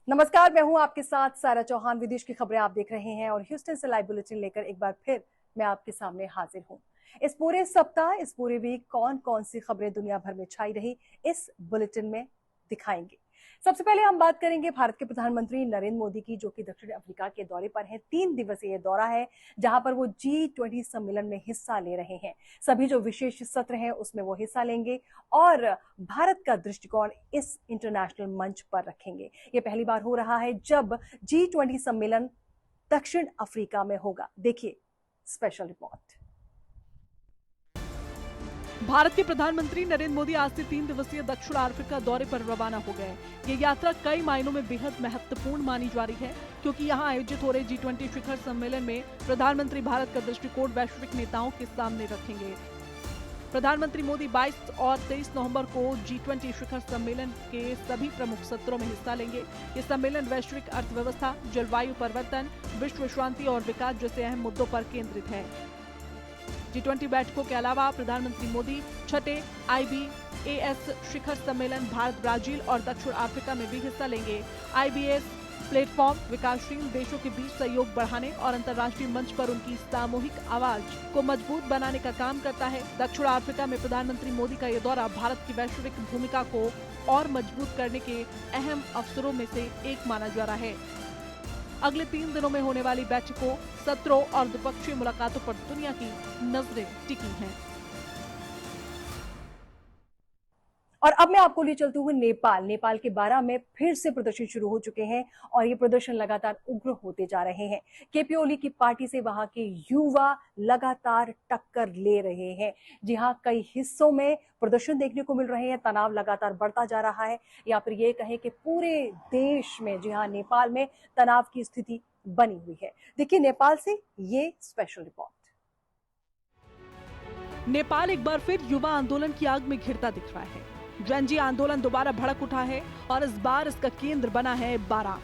नमस्कार, मैं हूं आपके साथ सारा चौहान। विदेश की खबरें आप देख रहे हैं और ह्यूस्टन से लाइव बुलेटिन लेकर एक बार फिर मैं आपके सामने हाजिर हूं। इस पूरे सप्ताह, इस पूरे वीक कौन कौन सी खबरें दुनिया भर में छाई रही, इस बुलेटिन में दिखाएंगे। सबसे पहले हम बात करेंगे भारत के प्रधानमंत्री नरेंद्र मोदी की, जो कि दक्षिण अफ्रीका के दौरे पर हैं। 3 दिवसीय दौरा है, जहां पर वो G20 सम्मेलन में हिस्सा ले रहे हैं। सभी जो विशेष सत्र हैं उसमें वो हिस्सा लेंगे और भारत का दृष्टिकोण इस इंटरनेशनल मंच पर रखेंगे। ये पहली बार हो रहा है जब G20 सम्मेलन दक्षिण अफ्रीका में होगा। देखिए स्पेशल रिपोर्ट। भारत के प्रधानमंत्री नरेंद्र मोदी आज से 3 दिवसीय दक्षिण अफ्रीका दौरे पर रवाना हो गए। ये यात्रा कई मायनों में बेहद महत्वपूर्ण मानी जा रही है, क्योंकि यहां आयोजित हो रहे G20 शिखर सम्मेलन में प्रधानमंत्री भारत का दृष्टिकोण वैश्विक नेताओं के सामने रखेंगे। प्रधानमंत्री मोदी 22 और 23 नवंबर को G20 शिखर सम्मेलन के सभी प्रमुख सत्रों में हिस्सा लेंगे। ये सम्मेलन वैश्विक अर्थव्यवस्था, जलवायु परिवर्तन, विश्व शांति और विकास जैसे अहम मुद्दों पर केंद्रित है। G20 बैठकों के अलावा प्रधानमंत्री मोदी छठे IBAS शिखर सम्मेलन भारत, ब्राजील और दक्षिण अफ्रीका में भी हिस्सा लेंगे। IBAS प्लेटफॉर्म विकासशील देशों के बीच सहयोग बढ़ाने और अंतर्राष्ट्रीय मंच पर उनकी सामूहिक आवाज को मजबूत बनाने का काम करता है। दक्षिण अफ्रीका में प्रधानमंत्री मोदी का ये दौरा भारत की वैश्विक भूमिका को और मजबूत करने के अहम अवसरों में से एक माना जा रहा है। अगले 3 दिनों में होने वाली बैठकों, सत्रों और द्विपक्षीय मुलाकातों पर दुनिया की नजरें टिकी हैं। और अब मैं आपको ले चलती हूँ नेपाल के बारा में फिर से प्रदर्शन शुरू हो चुके हैं और ये प्रदर्शन लगातार उग्र होते जा रहे हैं। केपी ओली की पार्टी से वहां के युवा लगातार टक्कर ले रहे हैं। जी हाँ, कई हिस्सों में प्रदर्शन देखने को मिल रहे हैं, तनाव लगातार बढ़ता जा रहा है, या फिर ये कहें कि पूरे देश में, जी हाँ, नेपाल में तनाव की स्थिति बनी हुई है। देखिए नेपाल से ये स्पेशल रिपोर्ट। नेपाल एक बार फिर युवा आंदोलन की आग में घिरता दिख रहा है। जनजी आंदोलन दोबारा भड़क उठा है और इस बार इसका केंद्र बना है बारा,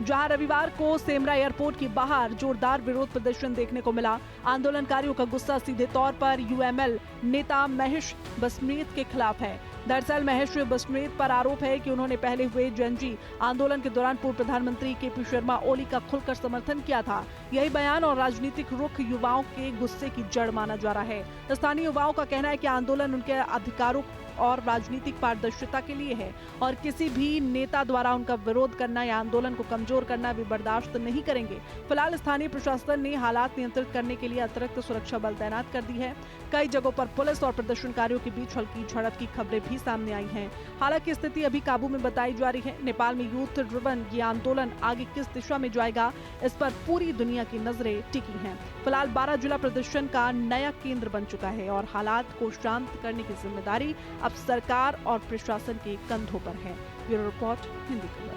जहां रविवार को सेमरा एयरपोर्ट के बाहर जोरदार विरोध प्रदर्शन देखने को मिला। आंदोलनकारियों का गुस्सा सीधे तौर पर UML नेता महेश बस्नेत के खिलाफ है। दरअसल महेश बस्नेत पर आरोप है कि उन्होंने पहले हुए जनजी आंदोलन के दौरान पूर्व प्रधानमंत्री KP शर्मा ओली का खुलकर समर्थन किया था। यही बयान और राजनीतिक रुख युवाओं के गुस्से की जड़ माना जा रहा है। स्थानीय युवाओं का कहना है कि आंदोलन उनके अधिकारों और राजनीतिक पारदर्शिता के लिए है और किसी भी नेता द्वारा उनका विरोध करना या आंदोलन को कमजोर करना भी बर्दाश्त नहीं करेंगे। फिलहाल स्थानीय प्रशासन ने हालात नियंत्रित करने के लिए अतिरिक्त सुरक्षा बल तैनात कर दी है। कई जगहों पर पुलिस और प्रदर्शनकारियों के बीच हल्की झड़प की खबरें भी सामने आई हैं। हालांकि स्थिति अभी काबू में बताई जा रही है। नेपाल में यूथ ड्रिवन ये आंदोलन आगे किस दिशा में जाएगा, इस पर पूरी दुनिया की नजरें टिकी हैं। फिलहाल 12 जिला प्रदर्शन का नया केंद्र बन चुका है और हालात को शांत करने की जिम्मेदारी अब सरकार और प्रशासन के कंधों पर है। ब्यूरो रिपोर्ट, हिंदी खबर।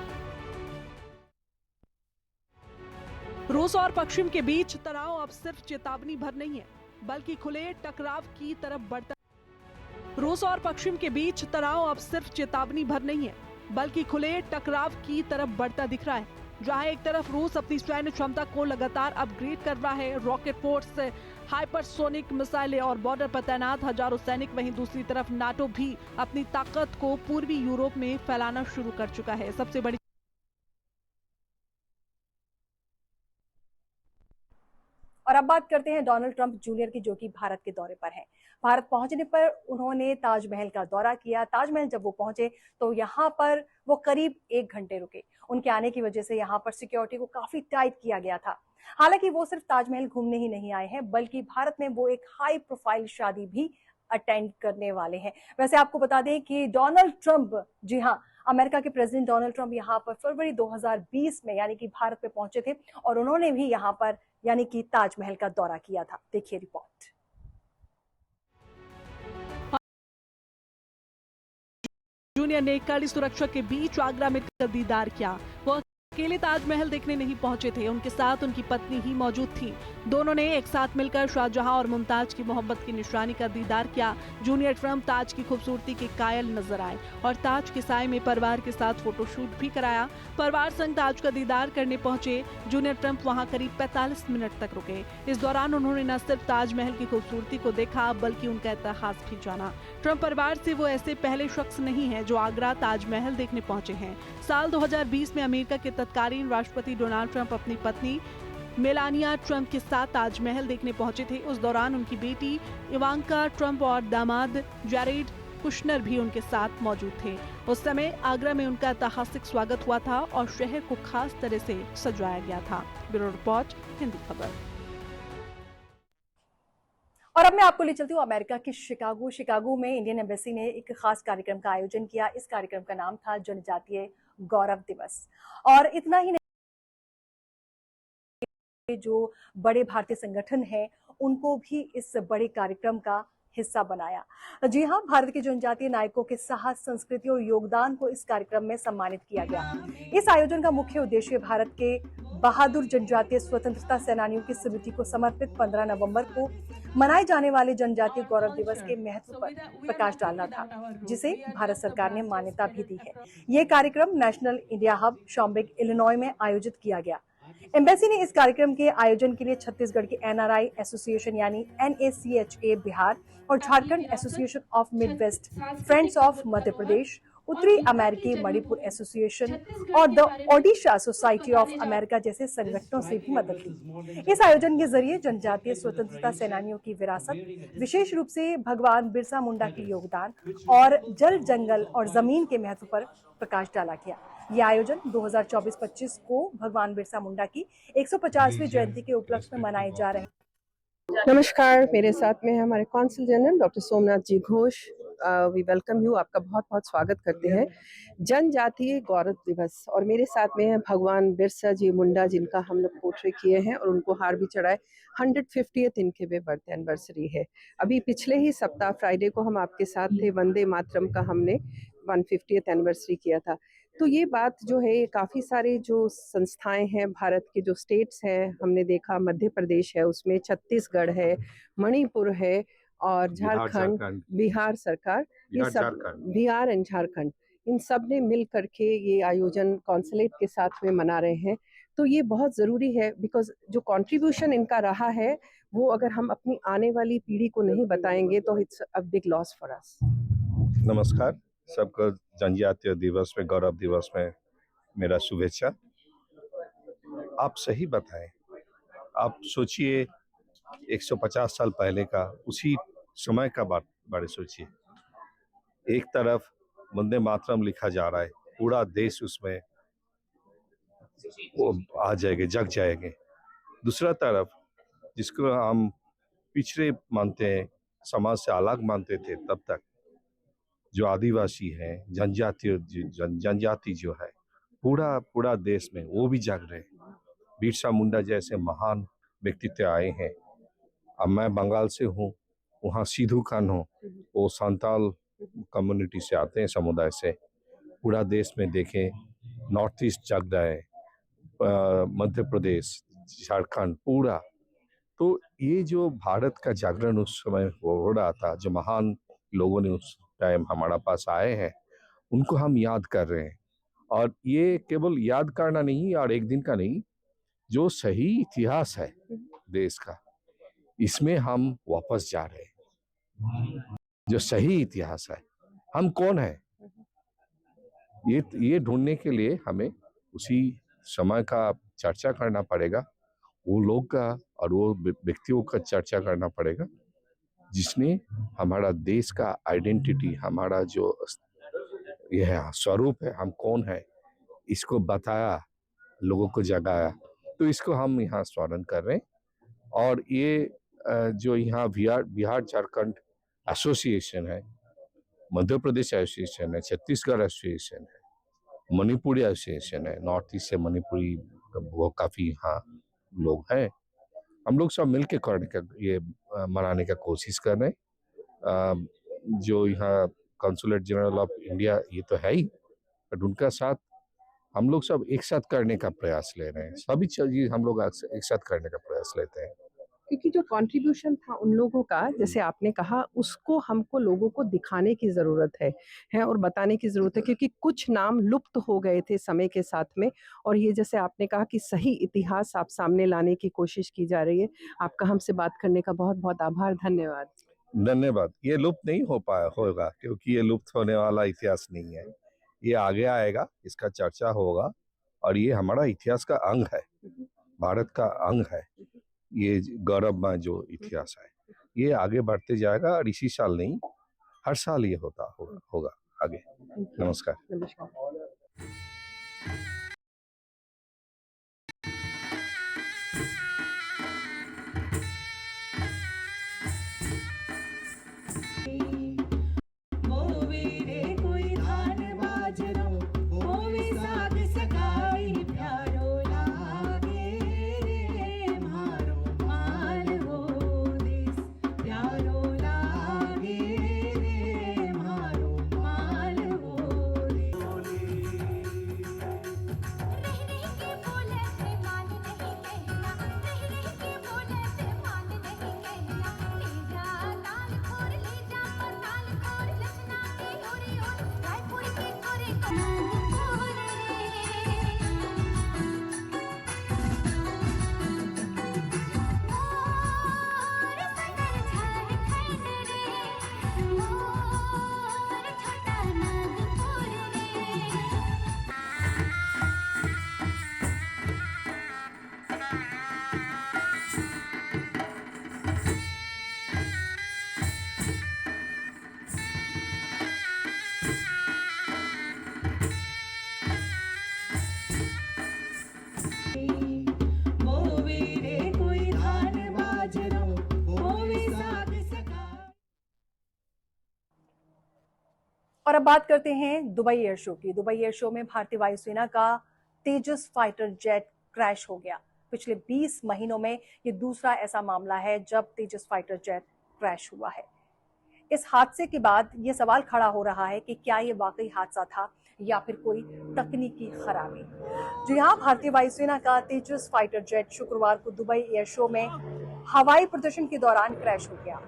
रूस और पश्चिम के बीच तनाव अब सिर्फ चेतावनी भर नहीं है, बल्कि खुले टकराव की तरफ बढ़ता। रूस और पश्चिम के बीच तनाव अब सिर्फ चेतावनी भर नहीं है, बल्कि खुले टकराव की तरफ बढ़ता दिख रहा है। जहां एक तरफ रूस अपनी सैन्य क्षमता को लगातार अपग्रेड कर रहा है, रॉकेट फोर्स, हाइपरसोनिक मिसाइलें और बॉर्डर पर तैनात हजारों सैनिक, वहीं दूसरी तरफ नाटो भी अपनी ताकत को पूर्वी यूरोप में फैलाना शुरू कर चुका है। सबसे बड़ी और अब बात करते हैं डोनाल्ड ट्रंप जूनियर की, जो कि भारत के दौरे पर हैं। भारत पहुंचने पर उन्होंने ताजमहल का दौरा किया। ताजमहल जब वो पहुंचे तो यहाँ पर वो करीब 1 घंटे रुके। उनके आने की वजह से यहाँ पर सिक्योरिटी को काफी टाइट किया गया था। हालांकि वो सिर्फ ताजमहल घूमने ही नहीं आए हैं, बल्कि भारत में वो एक हाई प्रोफाइल शादी भी अटेंड करने वाले हैं। वैसे आपको बता दें कि डोनाल्ड ट्रंप, जी हाँ, अमेरिका के प्रेसिडेंट डोनाल्ड ट्रंप यहाँ पर फरवरी 2020 में यानी कि भारत में पहुंचे थे और उन्होंने भी यहाँ पर यानी कि ताजमहल का दौरा किया था। देखिए रिपोर्ट। जूनियर ने कड़ी सुरक्षा के बीच आगरा में दीदार किया। वह अकेले ताजमहल देखने नहीं पहुंचे थे, उनके साथ उनकी पत्नी ही मौजूद थी। दोनों ने एक साथ मिलकर शाहजहां और मुमताज की मोहब्बत की निशानी का दीदार किया। जूनियर ट्रंप ताज की खूबसूरती के कायल नजर आए और ताज के साए में परिवार के साथ फोटोशूट भी कराया। परिवार संग ताज का दीदार करने पहुंचे जूनियर ट्रंप वहां करीब 45 मिनट तक रुके। इस दौरान उन्होंने न सिर्फ ताजमहल की खूबसूरती को देखा बल्कि उनका इतिहास भी जाना। ट्रंप परिवार से वो ऐसे पहले शख्स नहीं हैं जो आगरा ताजमहल देखने पहुंचे हैं। साल 2020 में अमेरिका के तत्कालीन राष्ट्रपति डोनाल्ड ट्रंप अपनी पत्नी मेलानिया ट्रंप के साथ ताजमहल देखने पहुंचे थे। उस दौरान उनकी बेटी इवांका ट्रंप और दामाद जैरेड कुशनर भी उनके साथ मौजूद थे। उस समय आगरा में उनका ऐतिहासिक स्वागत हुआ था और शहर को खास तरह से सजाया गया था। ब्यूरो रिपोर्ट, हिंदी खबर। और अब मैं आपको ले चलती हूँ अमेरिका के शिकागो में इंडियन एम्बेसी ने एक खास कार्यक्रम का आयोजन किया। इस कार्यक्रम का नाम था जनजातीय गौरव दिवस। और इतना ही नहीं, जो बड़े भारतीय संगठन हैं उनको भी इस बड़े कार्यक्रम का हिस्सा बनाया। जी हाँ, भारत के जनजातीय नायकों के साहस, संस्कृति और योगदान को इस कार्यक्रम में सम्मानित किया गया। इस आयोजन का मुख्य उद्देश्य भारत के बहादुर जनजातीय स्वतंत्रता सेनानियों की स्मृति को समर्पित 15 नवंबर को मनाए जाने वाले जनजातीय गौरव दिवस के महत्व पर प्रकाश डालना था, जिसे भारत सरकार ने मान्यता भी दी है। ये कार्यक्रम नेशनल इंडिया हब शॉम्बेक, इलिनॉय में आयोजित किया गया। एम्बेसी ने इस कार्यक्रम के आयोजन के लिए छत्तीसगढ़ की एनआरआई एसोसिएशन यानी NACHA बिहार और Jharkhand association of Midwest friends of Madhya Pradesh, उत्तरी अमेरिकी मणिपुर एसोसिएशन और the Odisha society of America जैसे संगठनों से भी मदद ली। इस आयोजन के जरिए जनजातीय स्वतंत्रता सेनानियों की विरासत, विशेष रूप से भगवान बिरसा मुंडा के योगदान और जल, जंगल और जमीन के महत्व पर प्रकाश डाला गया। ये आयोजन 2024-25 को भगवान बिरसा मुंडा की 150वीं जयंती के उपलक्ष्य में मनाए जा रहे हैं। नमस्कार, मेरे साथ में है हमारे consul general doctor Somnath ji Ghosh. We welcome you, आपका बहुत बहुत स्वागत करते हैं। जनजातीय गौरव दिवस, और मेरे साथ में है भगवान बिरसा जी मुंडा, जिनका हम लोग पोर्ट्रेट किए हैं और उनको हार भी चढ़ाए। 150th इनके वे बर्थ एनिवर्सरी है। अभी पिछले ही सप्ताह फ्राइडे को हम आपके साथ थे, वंदे मातरम का हमने 150th एनिवर्सरी किया था। तो ये बात जो है, काफ़ी सारे जो संस्थाएं हैं भारत के, जो स्टेट्स हैं, हमने देखा मध्य प्रदेश है, उसमें छत्तीसगढ़ है, मणिपुर है और झारखंड, बिहार सरकार, ये सब बिहार एंड झारखंड, इन सब ने मिल करके ये आयोजन कॉन्सुलेट के साथ में मना रहे हैं। तो ये बहुत ज़रूरी है, बिकॉज जो कंट्रीब्यूशन इनका रहा है वो अगर हम अपनी आने वाली पीढ़ी को नहीं बताएंगे तो it's a big loss for us. नमस्कार सबको, जनजातीय दिवस में, गौरव दिवस में मेरा शुभेच्छा। आप सही बताएं, आप सोचिए 150 साल पहले का, उसी समय का बारे सोचिए। एक तरफ वंदे मातरम लिखा जा रहा है, पूरा देश उसमें वो आ जाएंगे, जग जाएंगे। दूसरा तरफ जिसको हम पिछड़े मानते हैं, समाज से अलग मानते थे, तब तक जो आदिवासी है, जनजाति जो है, पूरा देश में वो भी जाग रहे हैं। बिरसा मुंडा जैसे महान व्यक्तित्व आए हैं। अब मैं बंगाल से हूँ, वहाँ सिद्धू खान हो, वो संताल कम्युनिटी से आते हैं, समुदाय से। पूरा देश में देखें, नॉर्थ ईस्ट जाग रहा है, मध्य प्रदेश, झारखंड, पूरा। तो ये जो भारत का जागरण उस समय हो रहा था, जो महान लोगों ने उस टाइम हमारा पास आए हैं, उनको हम याद कर रहे हैं। और ये केवल याद करना नहीं और एक दिन का नहीं, जो सही इतिहास है देश का, इसमें हम वापस जा रहे हैं। जो सही इतिहास है, हम कौन है, ये ढूंढने के लिए हमें उसी समय का चर्चा करना पड़ेगा, वो लोग का और वो व्यक्तियों का चर्चा करना पड़ेगा जिसने हमारा देश का आइडेंटिटी, हमारा जो यह स्वरूप है, हम कौन है, इसको बताया, लोगों को जगाया। तो इसको हम यहाँ स्मरण कर रहे हैं। और ये जो यहाँ बिहार झारखंड एसोसिएशन है, मध्य प्रदेश एसोसिएशन है, छत्तीसगढ़ एसोसिएशन है, मणिपुरी एसोसिएशन है, नॉर्थ ईस्ट से मणिपुरी वो काफ़ी यहाँ लोग हैं, हम लोग सब मिलके करने का, ये मनाने का कोशिश कर रहे हैं। जो यहाँ कॉन्सुलेट जनरल ऑफ इंडिया, ये तो है ही, बट उनका साथ हम लोग सब एक साथ करने का प्रयास ले रहे हैं, सभी चीज हम लोग एक साथ करने का प्रयास लेते हैं। क्योंकि जो कंट्रीब्यूशन था उन लोगों का, जैसे आपने कहा, उसको हमको लोगों को दिखाने की ज़रूरत है और बताने की ज़रूरत है, क्योंकि कुछ नाम लुप्त हो गए थे समय के साथ में। और ये जैसे आपने कहा कि सही इतिहास आप सामने लाने की कोशिश की जा रही है। आपका हमसे बात करने का बहुत बहुत आभार, धन्यवाद। धन्यवाद। ये लुप्त नहीं हो पाया होगा, क्योंकि ये लुप्त होने वाला इतिहास नहीं है। ये आगे आएगा, इसका चर्चा होगा, और ये हमारा इतिहास का अंग है, भारत का अंग है। ये गौरवमय जो इतिहास है, ये आगे बढ़ते जाएगा, और इसी साल नहीं, हर साल ये होगा आगे। नमस्कार। नमस्कार। और अब बात करते हैं दुबई एयर शो की। दुबई एयर शो में भारतीय वायुसेना का तेजस फाइटर जेट क्रैश हो गया। पिछले 20 महीनों में ये दूसरा ऐसा मामला है जब तेजस फाइटर जेट क्रैश हुआ है। इस हादसे के बाद ये सवाल खड़ा हो रहा है कि क्या ये वाकई हादसा था या फिर कोई तकनीकी खराबी। जी हाँ, भारतीय वायुसेना का तेजस फाइटर जेट शुक्रवार को दुबई एयर शो में हवाई प्रदर्शन के दौरान क्रैश हो गया,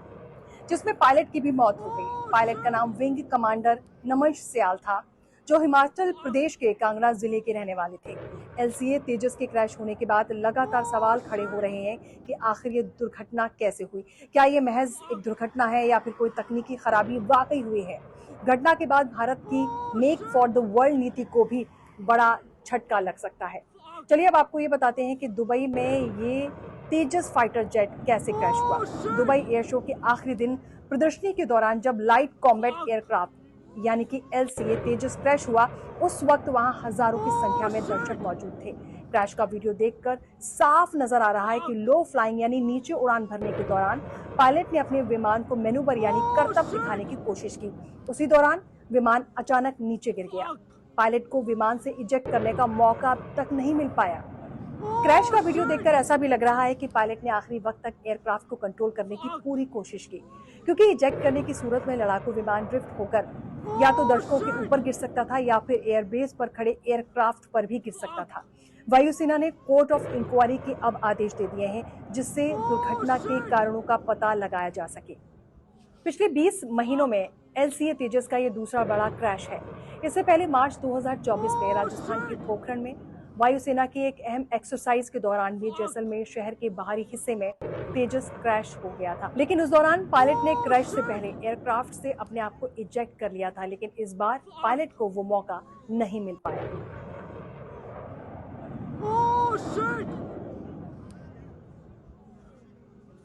जिसमें पायलट की भी मौत हो गई। पायलट का नाम विंग कमांडर नमश सयाल था, जो हिमाचल प्रदेश के कांगड़ा जिले के रहने वाले थे। एलसीए तेजस के क्रैश होने के बाद लगातार सवाल खड़े हो रहे हैं कि आखिर ये दुर्घटना कैसे हुई। क्या ये महज एक दुर्घटना है या फिर कोई तकनीकी खराबी वाकई हुई है। घटना के बाद भारत की मेक फॉर द वर्ल्ड नीति को भी बड़ा झटका लग सकता है। चलिए अब आपको ये बताते हैं कि दुबई में ये तेजस फाइटर जेट कैसे क्रैश हुआ। दुबई एयर शो के आखिरी दिन प्रदर्शनी के दौरान जब लाइट कॉम्बैट एयरक्राफ्ट यानी कि एलसीए तेजस क्रैश हुआ, उस वक्त वहां हजारों की संख्या में दर्शक मौजूद थे। क्रैश का वीडियो देखकर साफ नजर आ रहा है कि लो फ्लाइंग यानी नीचे उड़ान भरने के दौरान पायलट ने अपने विमान को मैनूवर यानी करतब दिखाने की कोशिश की। उसी दौरान विमान अचानक नीचे गिर गया। पायलट को विमान से इजेक्ट करने का मौका अब तक नहीं मिल पाया। क्रैश का वीडियो देखकर ऐसा भी लग रहा है कि पायलट ने आखिरी वक्त तक एयरक्राफ्ट को कंट्रोल करने की पूरी कोशिश की, क्योंकि इजेक्ट करने की सूरत में लड़ाकू विमान ड्रिफ्ट होकर या तो दर्शकों के ऊपर गिर सकता था या फिर एयरबेस पर खड़े एयरक्राफ्ट पर भी गिर सकता था। वायुसेना ने कोर्ट ऑफ इंक्वायरी के अब आदेश दे दिए हैं, जिससे दुर्घटना के कारणों का पता लगाया जा सके। पिछले 20 महीनों में एलसीए तेजस का ये दूसरा बड़ा क्रैश है। इससे पहले मार्च 2024 में राजस्थान के पोखरण में वायुसेना की एक अहम एक्सरसाइज के दौरान भी जैसलमेर शहर के बाहरी हिस्से में तेजस क्रैश हो गया था। लेकिन उस दौरान पायलट ने क्रैश से पहले एयरक्राफ्ट से अपने आप को इजेक्ट कर लिया था, लेकिन इस बार पायलट को वो मौका नहीं मिल पाया। Oh, shit!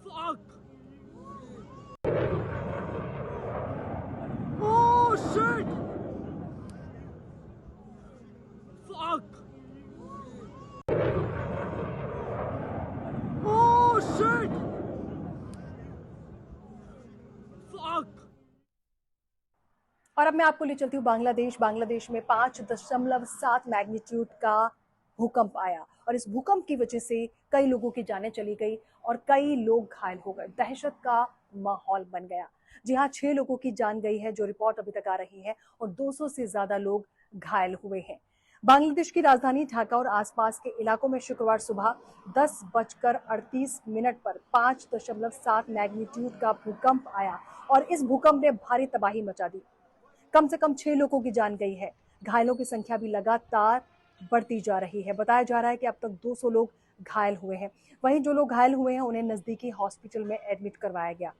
Fuck! Oh, shit! Fuck! Oh, shit! Fuck! और अब मैं आपको ले चलती हूँ बांग्लादेश में 5.7 मैग्नीट्यूड का भूकंप आया और इस भूकंप की वजह से कई लोगों की जानें चली गई और कई लोग घायल हो गए। दहशत का माहौल बन गया। जी हाँ, 6 लोगों की जान गई है जो रिपोर्ट अभी तक आ रही है और 200 से ज्यादा लोग घायल हुए हैं। बांग्लादेश की राजधानी ढाका और आसपास के इलाकों में शुक्रवार सुबह 10:38 पर 5.7 मैग्नीट्यूड का भूकंप आया और इस भूकंप ने भारी तबाही मचा दी। कम से कम 6 लोगों की जान गई है। घायलों की संख्या भी लगातार बढ़ती जा रही है। बताया जा रहा है कि अब तक 200 लोग घायल हुए हैं। वहीं जो लोग घायल हुए हैं उन्हें नजदीकी हॉस्पिटल में एडमिट करवाया गया।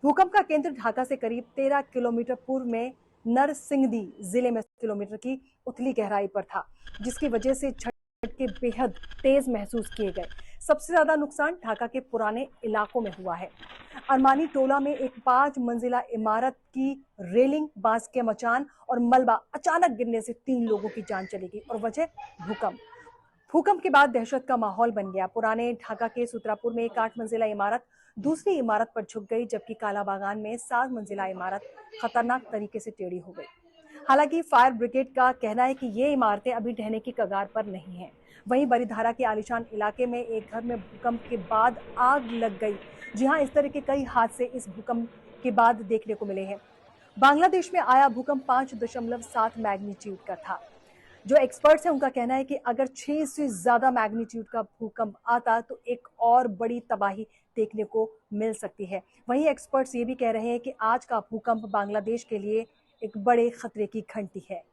भूकंप का केंद्र ढाका से करीब 13 किलोमीटर पूर्व में नरसिंगदी जिले में किलोमीटर की उथली गहराई पर था, जिसकी वजह से झटके बेहद तेज महसूस किए गए। सबसे ज्यादा नुकसान ढाका के पुराने इलाकों में हुआ है। अरमानी टोला में एक 5 मंजिला इमारत की रेलिंग, बांस के मचान और मलबा अचानक गिरने से 3 लोगों की जान चली गई और वजह भूकंप। भूकंप के बाद दहशत का माहौल बन गया। पुराने ढाका के सुतरापुर में एक 8 मंजिला इमारत दूसरी इमारत पर झुक गई, जबकि कालाबागान में 7 मंजिला इमारत खतरनाक तरीके से टेढ़ी हो गई। हालांकि फायर ब्रिगेड का कहना है कि ये इमारतें अभी ढहने की कगार पर नहीं हैं। वहीं बरीधारा के आलीशान इलाके में एक घर में भूकंप के बाद आग लग गई। जी हां, इस तरह के कई हादसे इस भूकंप के बाद देखने को मिले हैं। बांग्लादेश में आया भूकंप 5.7 मैग्नीट्यूड का था। जो एक्सपर्ट्स हैं उनका कहना है कि अगर 6 से ज्यादा मैग्नीट्यूड का भूकंप आता तो एक और बड़ी तबाही देखने को मिल सकती है। वहीं एक्सपर्ट्स ये भी कह रहे हैं कि आज का भूकंप बांग्लादेश के लिए एक बड़े खतरे की घंटी है।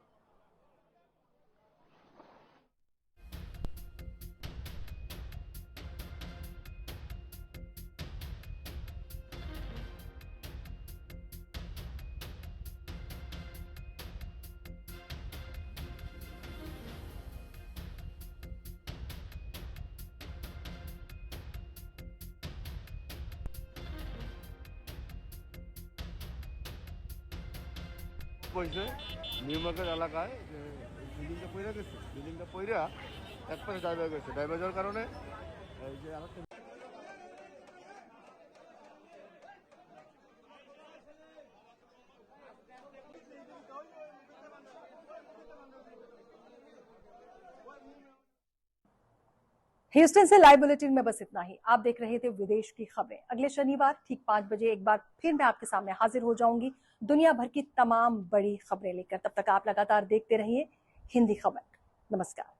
কইছে নিউ মার্কেট এলাকায় যে বিল্ডিংটা পইরা গেছে, বিল্ডিংটা পইরা একপাশে ডাইভার গেছে, ডাইভার যাওয়ার কারণে এই যে আরেকটা ह्यूस्टन से लाइव बुलेटिन में बस इतना ही। आप देख रहे थे विदेश की खबरें। अगले शनिवार ठीक 5 बजे एक बार फिर मैं आपके सामने हाजिर हो जाऊंगी दुनिया भर की तमाम बड़ी खबरें लेकर। तब तक आप लगातार देखते रहिए हिंदी खबर। नमस्कार।